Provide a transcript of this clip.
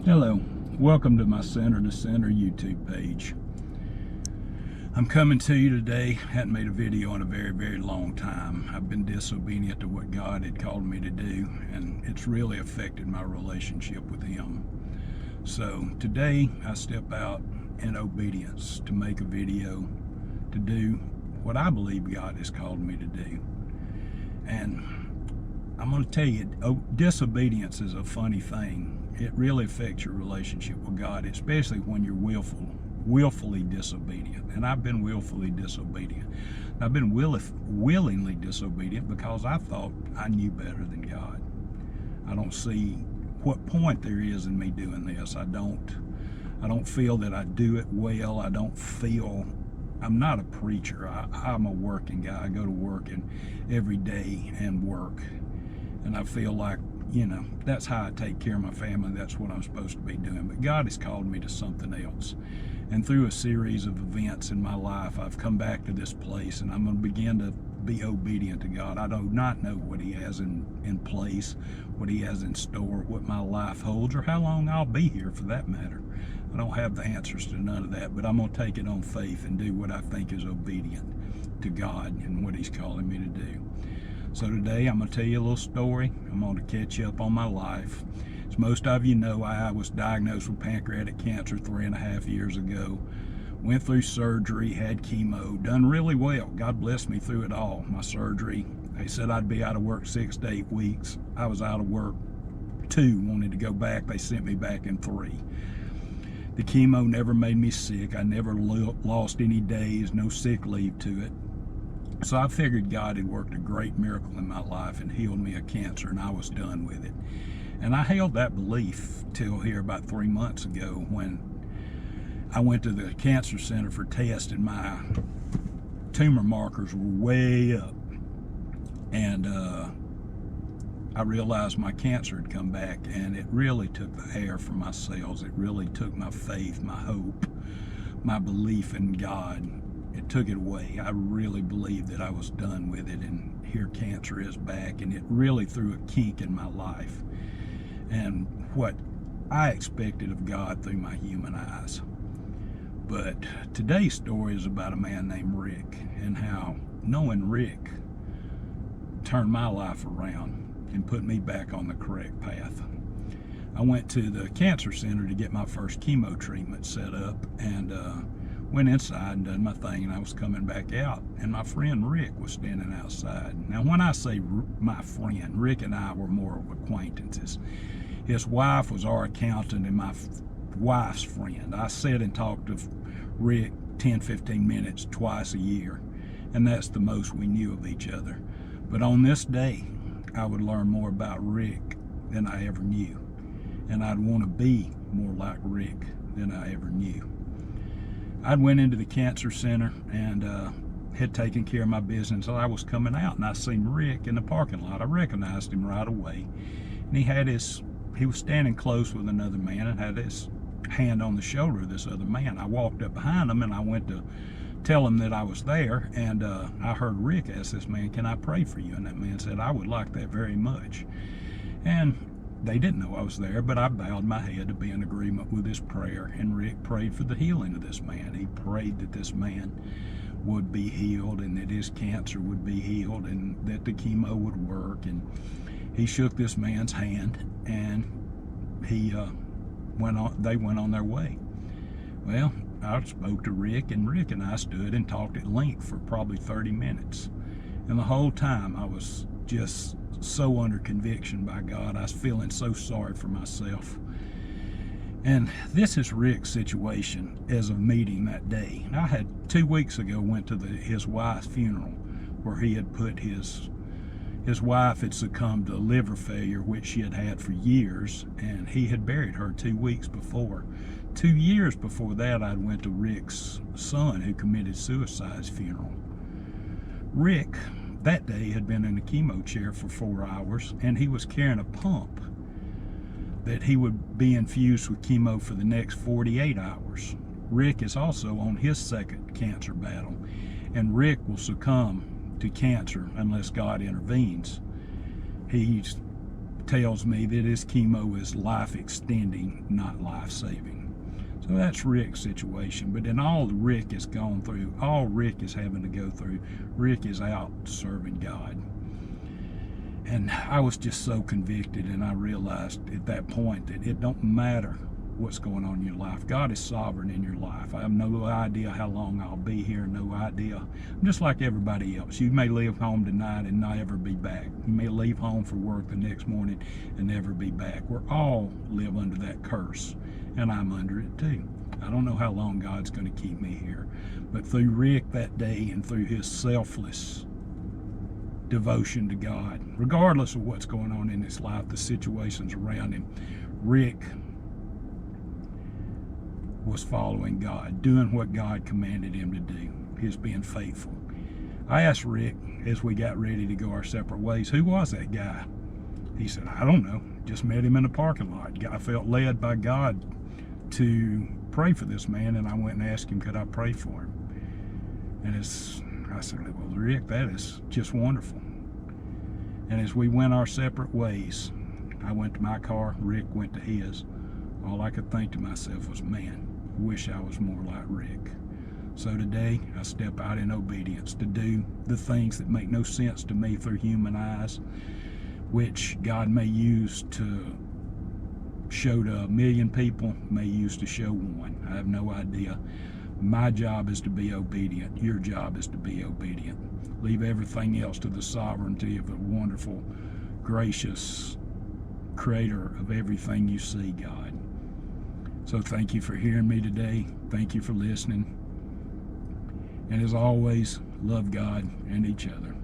Hello, welcome to my Center to Center YouTube page. I'm coming to you today. Hadn't made a video in a very long time. I've been disobedient to what God had called me to do, and it's really affected my relationship with Him. So today I step out in obedience to make a video to do what I believe God has called me to do. And I'm going to tell you, disobedience is a funny thing. It really affects your relationship with God, especially when you're willfully disobedient. And I've been willfully disobedient. I've been willingly disobedient because I thought I knew better than God. I don't see what point there is in me doing this. I don't feel that I do it well. I'm not a preacher. I'm a working guy. I go to work every day and work. And I feel like, that's how I take care of my family. That's what I'm supposed to be doing. But God has called me to something else. And through a series of events in my life, I've come back to this place, and I'm going to begin to be obedient to God. I do not know what He has in place, what He has in store, what my life holds, or how long I'll be here for that matter. I don't have the answers to none of that, but I'm going to take it on faith and do what I think is obedient to God and what He's calling me to do. So today I'm going to tell you a little story. I'm going to catch you up on my life. As most of you know, I was diagnosed with pancreatic cancer 3.5 years ago. Went through surgery, had chemo, done really well. God blessed me through it all. My surgery, they said I'd be out of work 6 to 8 weeks. I was out of work 2, wanted to go back. They sent me back in 3. The chemo never made me sick. I never lost any days, no sick leave to it. So I figured God had worked a great miracle in my life and healed me of cancer, and I was done with it. And I held that belief till here about 3 months ago when I went to the cancer center for tests, and my tumor markers were way up. And I realized my cancer had come back, and it really took the air from my cells. It really took my faith, my hope, my belief in God. It took it away. I really believed that I was done with it, and here cancer is back, and it really threw a kink in my life and what I expected of God through my human eyes. But today's story is about a man named Rick, and how knowing Rick turned my life around and put me back on the correct path. I went to the cancer center to get my first chemo treatment set up, and went inside and done my thing, and I was coming back out, and my friend Rick was standing outside. Now, when I say my friend, Rick and I were more of acquaintances. His wife was our accountant and my wife's friend. I sat and talked to Rick 10-15 minutes twice a year, and that's the most we knew of each other. But on this day, I would learn more about Rick than I ever knew, and I'd want to be more like Rick than I ever knew. I went into the cancer center and had taken care of my business. So I was coming out, and I seen Rick in the parking lot. I recognized him right away, and he was standing close with another man and had his hand on the shoulder of this other man. I walked up behind him, and I went to tell him that I was there, and I heard Rick ask this man, "Can I pray for you?" And that man said, "I would like that very much." And they didn't know I was there, but I bowed my head to be in agreement with his prayer, and Rick prayed for the healing of this man. He prayed that this man would be healed, and that his cancer would be healed, and that the chemo would work. And he shook this man's hand, and they went on their way. Well, I spoke to Rick, and Rick and I stood and talked at length for probably 30 minutes. And the whole time I was just so under conviction by God. I was feeling so sorry for myself. And this is Rick's situation as of meeting that day. I had 2 weeks ago went to his wife's funeral, where he had put his wife had succumbed to liver failure, which she had had for years, and he had buried her 2 weeks before. 2 years before that, I went to Rick's son, who committed suicide's funeral. Rick that day had been in a chemo chair for 4 hours, and he was carrying a pump that he would be infused with chemo for the next 48 hours. Rick is also on his second cancer battle, and Rick will succumb to cancer unless God intervenes. He's tells me that his chemo is life extending, not life saving. So that's Rick's situation. But in all Rick has gone through, all Rick is having to go through, Rick is out serving God. And I was just so convicted, and I realized at that point that it don't matter what's going on in your life. God is sovereign in your life. I have no idea how long I'll be here, no idea. I'm just like everybody else. You may leave home tonight and not ever be back. You may leave home for work the next morning and never be back. We're all live under that curse, and I'm under it too. I don't know how long God's going to keep me here, but through Rick that day and through his selfless devotion to God, regardless of what's going on in his life, the situations around him, Rick was following God, doing what God commanded him to do. His being faithful. I asked Rick as we got ready to go our separate ways, who was that guy? He said, I don't know. Just met him in the parking lot. I felt led by God to pray for this man, and I went and asked him, could I pray for him? And I said, well, Rick, that is just wonderful. And as we went our separate ways, I went to my car, Rick went to his. All I could think to myself was, man, I wish I was more like Rick. So today, I step out in obedience to do the things that make no sense to me through human eyes, which God may use to show to 1 million people, may use to show one. I have no idea. My job is to be obedient. Your job is to be obedient. Leave everything else to the sovereignty of the wonderful, gracious creator of everything you see, God. So thank you for hearing me today. Thank you for listening. And as always, love God and each other.